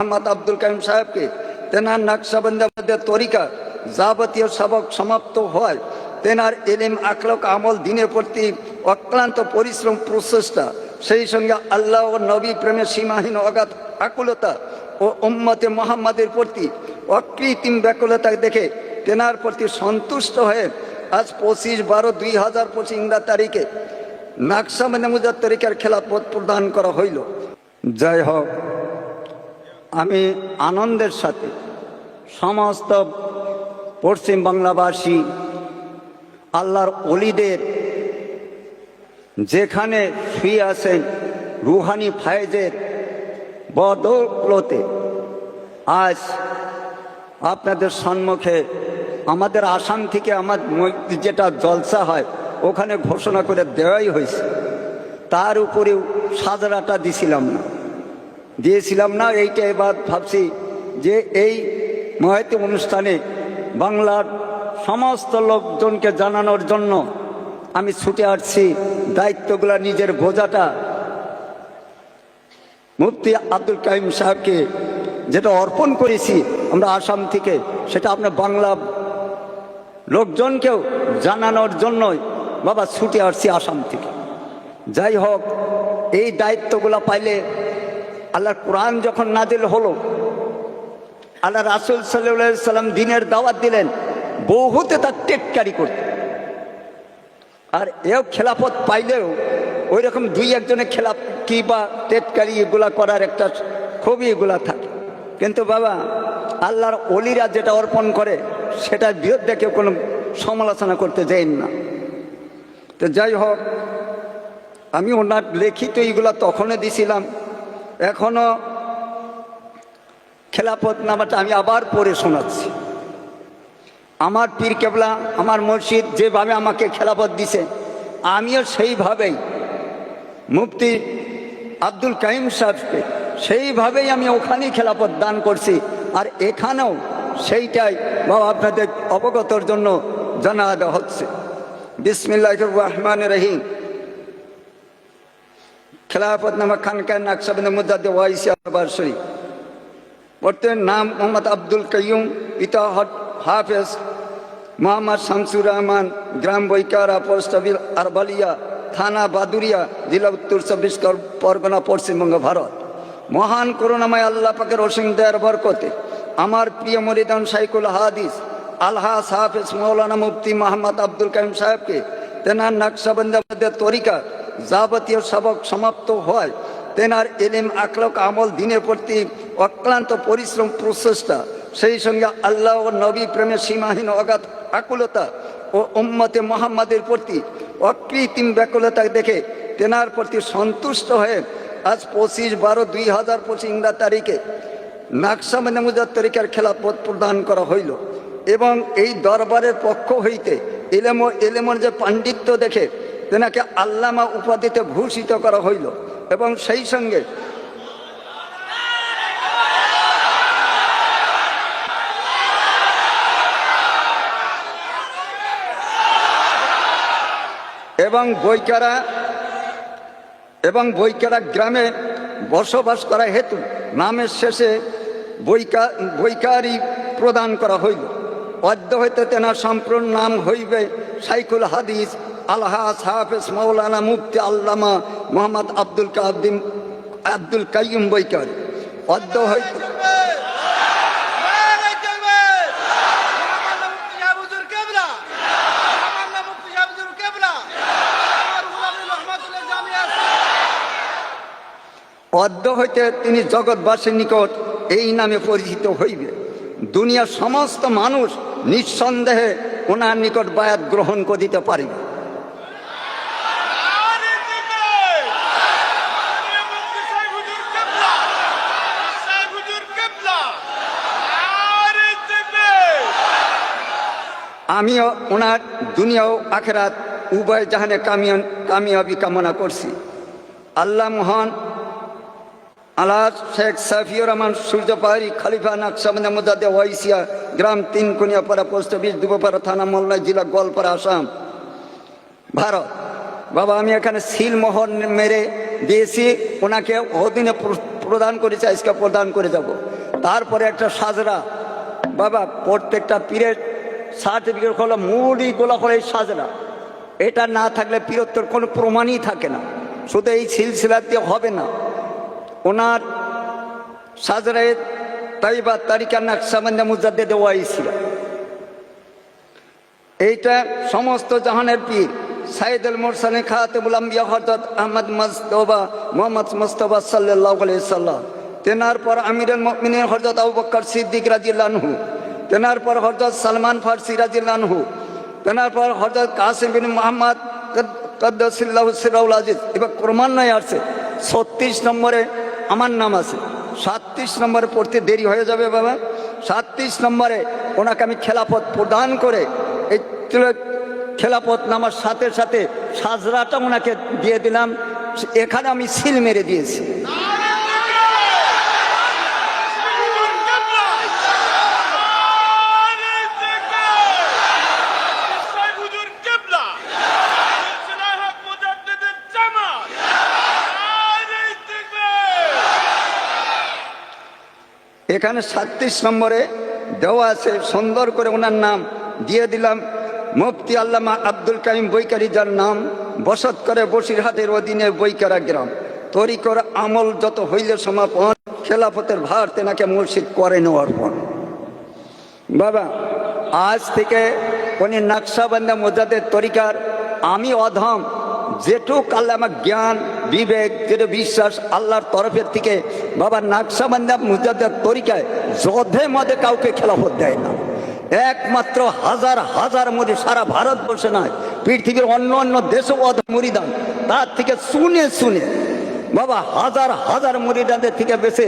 মোহাম্মদ আব্দুল কাইম সাহেবকে তেনার নকশবন্দের তরিকা যাবতীয় সবক সমাপ্ত হয়, তেনার ইলম আখলাক আমল দিনের প্রতি অক্লান্ত পরিশ্রম প্রচেষ্টা, সেই সঙ্গে আল্লাহ ও নবী প্রেমের সীমাহীন অগাধ আকুলতা ও উম্মতে মুহাম্মাদের প্রতি অকৃত্রিম ব্যাকুলতা দেখে তেনার প্রতি সন্তুষ্ট হয়ে আজ 25/12/2025 ইংরেজি তারিখে নকশবন্দ মুজাদ তরিকার খেলাফত প্রদান করা হইল। যাই হোক, আমি আনন্দের সাথে সমস্ত পশ্চিম বাংলাবাসী আল্লাহর ওলিদের যেখানে শুয়ে আছেন রুহানি ফায়েজের বদৌলতে আজ আপনাদের সম্মুখে আমাদের আসাম থেকে আমার যেটা জলসা হয় ওখানে ঘোষণা করে দেওয়াই হয়েছে। তার উপরেও সাজরাটা দিয়েছিলাম না। এইটা এবার ভাবছি যে এই মহতি অনুষ্ঠানে বাংলার সমস্ত লোকজনকে জানানোর জন্য আমি ছুটে আসছি। দায়িত্বগুলো নিজের বোঝাটা মুফতি আব্দুল কাইম সাহেবকে যেটা অর্পণ করেছি আমরা আসাম থেকে, সেটা আপনার বাংলা লোকজনকেও জানানোর জন্যই বাবা ছুটে আসছি আসাম থেকে। যাই হোক, এই দায়িত্বগুলো পাইলে আল্লাহর কোরআন যখন নাজিল হলো, আল্লাহ রাসূল সাল্লাল্লাহু আলাইহি সাল্লাম দ্বীনের দাওয়াত দিলেন, বহুতে তার টেটকারি করতে। আর এও খেলাফত পাইলেও ওই রকম দুই একজনের খেলাফ কি বা টেটকারি এগুলা করার একটা খুবই এগুলা থাকে। কিন্তু বাবা আল্লাহর ওলিরা যেটা অর্পণ করে সেটার বিরুদ্ধে কেউ কোনো সমালোচনা করতে যাইন না। তো যাই হোক, আমি ওনার লিখিত এইগুলা তখনও দিছিলাম, এখনো খেলাফত নামাটা আমি আবার পড়ে শোনাচ্ছি। আমার পীর কেবলা, আমার মসজিদ যেভাবে আমাকে খেলাফত দিছে, আমিও সেইভাবেই মুফতি আব্দুল কাইম সাহেবকে সেইভাবেই আমি ওখানেই খেলাফত দান করছি। আর এখানেও সেইটাই বাবা আপনাদের অবগতর জন্য জানা দেওয়া হচ্ছে। বিসমিল্লাহির রহমানির রহিম। খেলাফত নামা খানকায় নকশবন্দ মুজাদ ওয়াইসি দরবার শরীফ। বর্তমান নাম মোহাম্মদ আব্দুল কাইয়ুম, পিতা হাফেজ মোহাম্মদ শামসুর রহমান, গ্রাম বৈকারা, পোস্ট অফিস আরবালিয়া, থানা বাদুরিয়া, জেলা উত্তর 24 পরগনা, পশ্চিমবঙ্গ, ভারত। মহান করুণাময় আল্লাহ পাকের অসীম দয়ার বরকতে আমার প্রিয় মুরিদান শাইখুল হাদিস আলহাজ হাফেজ মৌলানা মুফতি মোহাম্মদ আব্দুল কাইম সাহেবকে তেনার নকশবন্দের তরিকা যাবতীয় সবক সমাপ্ত হয়, তেনার ইলম আখলাক আমল দিনের প্রতি অক্লান্ত পরিশ্রম প্রচেষ্টা, সেই সঙ্গে আল্লাহ ও নবী প্রেমের সীমাহীন অগাধ আকুলতা ও উম্মতে মুহাম্মাদের প্রতি অকৃত্রিম ব্যাকুলতা দেখে তেনার প্রতি সন্তুষ্ট হয়ে আজ 25/12/2025 ইংরেজি তারিখে নকশবন্দ মুজাদ তরিকার খেলাফত প্রদান করা হইল। এবং এই দরবারের পক্ষ হইতে ইলমের যে পাণ্ডিত্য দেখে তেনাকে আল্লামা উপাধিতে ভূষিত করা হইল। এবং সেই সঙ্গে বৈকারা গ্রামে বসবাস করা হেতু নামের শেষে বৈকারি প্রদান করা হইল। অদ্য হইতে তেনার সম্পূর্ণ নাম হইবে শাইখুল হাদিস আলহাজ হাফেজ মৌলানা মুফতি আল্লামা মোহাম্মদ আব্দুল কাইয়ুম বৈকারি। অদ্য হইতে তিনি জগৎবাসীর নিকট এই নামে পরিচিত হইবে। দুনিয়ার সমস্ত মানুষ নিঃসন্দেহে ওনার নিকট বায়াত গ্রহণ করিতে পারিবে। আমিও ওনার দুনিয়া ও আখিরাত উভয় জাহানে কামিয়াবি কামনা করছি। আল্লাহ মহান আল্লাহ শেখ সাফিউর রহমান সূর্যপাহাড়ি খলিফা নকশবন্দ মুজাদ ওয়াইসিয়া, গ্রাম 3 কুনিয়াপাড়া, পোস্ট অফিস দুবপাড়া, থানা মোল্লা, জেলা গোয়ালপাড়া, আসাম, ভারত। বাবা আমি এখানে সিল মোহর মেরে দিয়েছি, ওনাকে অধীনে প্রদান করেছি, আজকে প্রদান করে যাব। তারপরে একটা সাজরা, বাবা প্রত্যেকটা পীরের সার্টিফিকেট হলো মূলইগুলো হলো এই সাজরা। এটা না থাকলে পীরত্বর কোনো প্রমাণই থাকে না। শুধু এই সিলসিলা দিয়ে হবে না। ওনার সাজরায় তাইবা তারিকা নাকশবন্দি মুজাদ্দেদ ওয়াইসির, এইটা সমস্ত জাহানের পীর সাইদুল মুরসালিন খাতিবুল আম্বিয়া হযরত আহমদ মুস্তাফা মুহাম্মদ মুস্তাফা সাল্লাল্লাহু আলাইহি সাল্লাম, তেনার পর আমিরুল মুমিনিন হযরত আবু বকর সিদ্দিক রাদিয়াল্লাহু আনহু, তেনার পর হযরত সালমান ফারসি রাদিয়াল্লাহু আনহু, তেনার পর হযরত কাসিম বিন মুহাম্মদ কদ্দাসাল্লাহু সিররুল আজিজ। এবার ক্রমান্বয়ে আসছে 36 নম্বরে আমার নাম আছে, 37 নম্বরে পড়তে দেরি হয়ে যাবে বাবা। 37 নম্বরে ওনাকে আমি খেলাফত প্রদান করে এই খেলাফত নামার সাথে সাথে সাজরাটা ওনাকে দিয়ে দিলাম। এখানে আমি সিল মেরে দিয়েছি। এখানে 37 নম্বরে দেওয়া আছে, সুন্দর করে ওনার নাম দিয়ে দিলাম। মুফতি আল্লামা আব্দুল কাইম বৈকারি, যার নাম বসত করে বসিরহাটের অধীনে বৈকারা গ্রাম। তরিকর আমল যত হইলে সমাপন, খেলাফতের ভার তেনাকে মুর্শিদ করে নেওয়ার পর বাবা আজ থেকে উনি নাকশবন্দি মুজাদ্দেদ তরিকার আমি অধম যেটুক আল্লাহ আমার জ্ঞান বিবেক যেটা বিশ্বাস আল্লাহর তরফের থেকে বাবা নাকশবন্দি মুজাদ্দেদ তরিকায় যধে মধ্যে কাউকে খেলাফত দেয় না। একমাত্র হাজার হাজার মুরিদ সারা ভারতবর্ষে নয়, পৃথিবীর অন্য অন্য দেশও মুরিদান তার থেকে শুনে শুনে বাবা হাজার হাজার মুরিদানদের থেকে বেশি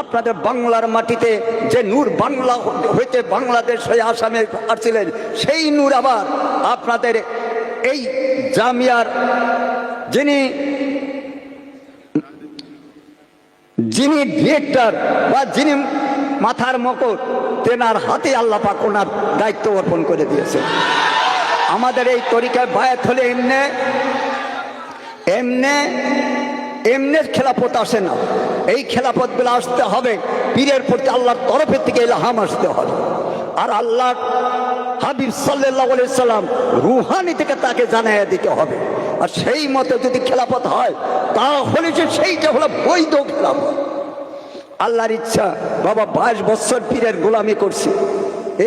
আপনাদের বাংলার মাটিতে যে নূর বাংলা হইতে বাংলাদেশ হয়ে আসামে আসছিলেন, সেই নূর আবার আপনাদের এই জামিয়ার যিনি ডিরেক্টর বা যিনি মাথার মকর, তেনার হাতে আল্লাহ পাক ওনার দায়িত্ব অর্পণ করে দিয়েছে। আমাদের এই তরিকায় বায়াত হলে এমনি খেলাফত আসে না। এই খেলাফতগুলো আসতে হবে পীরের প্রতি আল্লাহর তরফের থেকে ইলহাম আসতে হবে। আর আল্লাহ হাবিব সাল্লাল্লাহু আলাইহি সাল্লাম রুহানি থেকে তাকে জানাইয়া দিতে হবে। আর সেই মতো যদি খেলাফত হয় তাহলে সেইটা হলো বৈধ খেলাফত। আল্লাহর ইচ্ছা বাবা 22 বছর পীরের গোলামি করছি।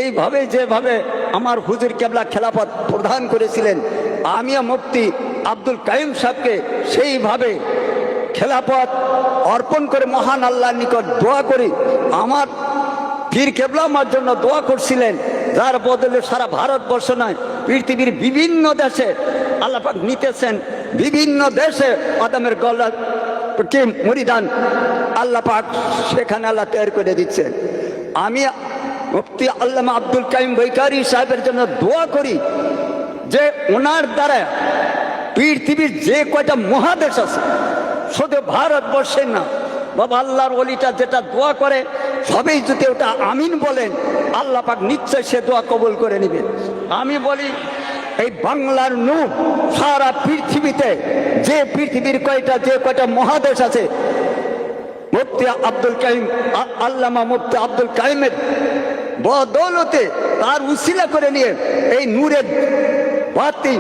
এইভাবে যেভাবে আমার হুজুর কেবলা খেলাফত প্রদান করেছিলেন, আমিও মুফতি আব্দুল কাইম সাহেবকে সেইভাবে খেলাফত অর্পণ করে মহান আল্লাহর নিকট দোয়া করি। আমার পীর কেবলা আমার জন্য দোয়া করছিলেন, যার বদলে সারা ভারতবর্ষ নয় পৃথিবীর বিভিন্ন দেশে আল্লাহ পাক নিতেছেন। বিভিন্ন দেশে আদমের গলা কি মুরিদান আল্লাহ পাক সেখানে আল্লাহ তৈরি করে দিচ্ছেন। আমি মুফতি আল্লামা আব্দুল কাইম বৈকারি সাহেবের জন্য দোয়া করি যে ওনার দ্বারা পৃথিবীর যে কয়টা মহাদেশ আছে, শুধু ভারতবর্ষে না বাবা, আল্লাহর ওলিটা যেটা দোয়া করে সবাই যদি ওটা আমিন বলেন, আল্লাহ পাক নিশ্চয় সে দোয়া কবুল করে নেবেন। আমি বলি এই বাংলার নূর সারা পৃথিবীতে যে পৃথিবীর যে কয়টা মহাদেশ আছে, মুফতি আব্দুল কাইম আল্লামা মুফতি আব্দুল কাইমের বদৌলতে তার উসিলা করে নিয়ে এই নূরের বাতি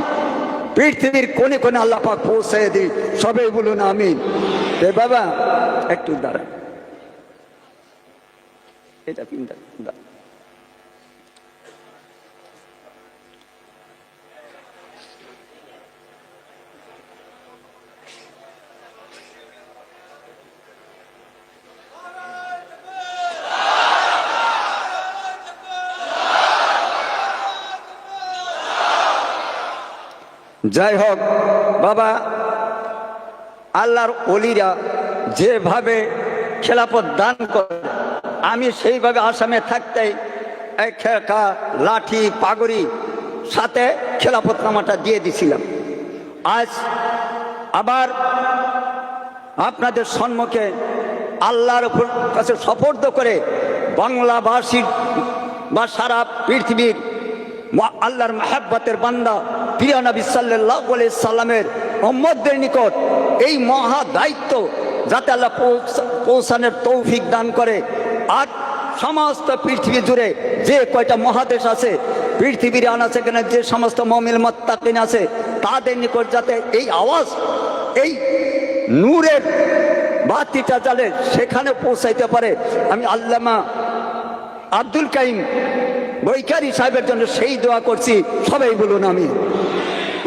পৃথিবীর কোনে কোনে আল্লাহ পাক পৌঁছে দিই। সবাই বলুন আমিন। বাবা একটু দাঁড়ান, এটা পিনটা যাই হোক বাবা, আল্লাহর ওলিরা যেভাবে খেলাফত দান করে আমি সেইভাবে আসামে থাকতেই খেকা লাঠি পাগড়ি সাথে খেলাফতনামাটা দিয়ে দিছিলাম। আজ আবার আপনাদের সম্মুখে আল্লাহর কাছে সুপর্দ করে বাংলাভাষীর বা সারা পৃথিবীর আল্লাহর মাহাব্বতের বান্দা প্রিয় নবী সাল্লাল্লাহু আলাইহি সাল্লামের উম্মতদের নিকট এই মহা দায়িত্ব যাতে আল্লাহ পৌঁছানোর তৌফিক দান করে। আর সমস্ত পৃথিবী জুড়ে যে কয়টা মহাদেশ আছে, পৃথিবীর আনাচে কেন যে সমস্ত মুমিন মুত্তাকিন আছে, তাদের নিকট যাতে এই আওয়াজ, এই নূরের বাতিটা জ্বালে সেখানে পৌঁছাইতে পারে। আমি আল্লামা আব্দুল কাইম বৈকারী সাহেবের জন্য সেই দোয়া করছি। সবাই বলুন আমি।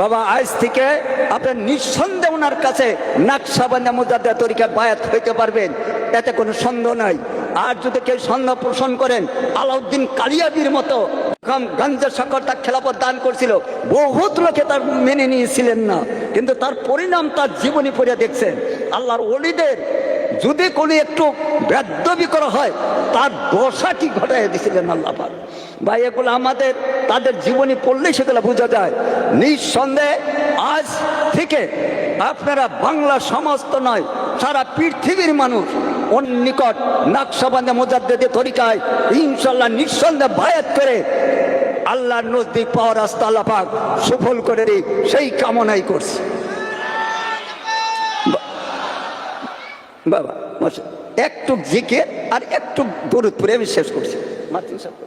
বাবা, আজ থেকে আপনার নিঃসন্দেহ ওনার কাছে নাকশবন্দি মুজাদ্দিদ তরিকা বায়াত হইতে পারবেন, এতে কোনো সন্দেহ নাই। আর যদি কেউ সন্দেহ পোষণ করেন, আলাউদ্দিন কালিয়াবির মতো গঞ্জের সকর তার খেলাফত দান করছিল, বহুত লোকে তার মেনে নিয়েছিলেন না, কিন্তু তার পরিণাম তার জীবনী পড়ে দেখছেন। আল্লাহর ওলিদের যদি কোনো একটু বেদবি করা হয়, তার দশা কি ঘটাই দিয়েছিলেন আল্লাহ পাক। ভাই, এগুলো আমাদের তাদের জীবনী পড়লেই সেগুলো বোঝা যায়। নিঃসন্দেহে আজ থেকে আপনারা বাংলা সমস্ত নয়, সারা পৃথিবীর মানুষ ওর নিকট নাকশবন্দি মুজাদ্দিদ তরিকায় ইনশাল্লাহ নিঃসন্দেহে বায়াত করে আল্লাহর নজদিক পাওয়ার রাস্তা আল্লাহ পাক সফল করে দিই, সেই কামনাই করছি। বাবা একটু জিকির আর একটু দরুদ পড়ে আমি শেষ করছি। মাতৃ সাহেব।